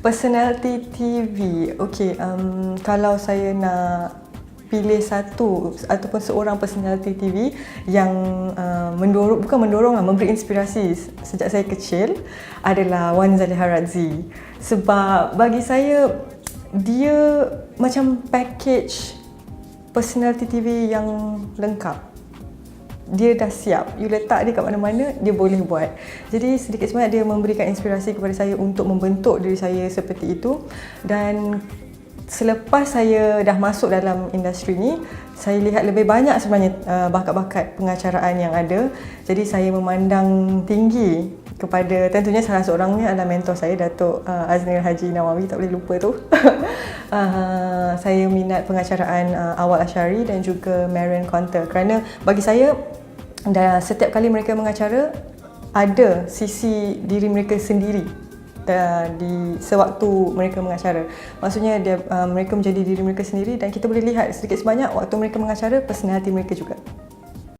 Personality TV. Okey, kalau saya nak pilih satu ataupun seorang personality TV yang memberi inspirasi sejak saya kecil adalah Wan Zaliha Razzie. Sebab bagi saya dia macam package personality TV yang lengkap. Dia dah siap, you letak dia kat mana-mana, dia boleh buat. Jadi sedikit sebanyak dia memberikan inspirasi kepada saya untuk membentuk diri saya seperti itu. Dan selepas saya dah masuk dalam industri ni, saya lihat lebih banyak sebenarnya bakat-bakat pengacaraan yang ada. Jadi saya memandang tinggi kepada, tentunya salah seorangnya adalah mentor saya, Datuk Aznil Haji Nawawi, tak boleh lupa tu. Saya minat pengacaraan Awal Ashari dan juga Marion Conter, kerana bagi saya setiap kali mereka mengacara ada sisi diri mereka sendiri di sewaktu mereka mengacara. Maksudnya mereka menjadi diri mereka sendiri dan kita boleh lihat sedikit sebanyak waktu mereka mengacara personality mereka juga.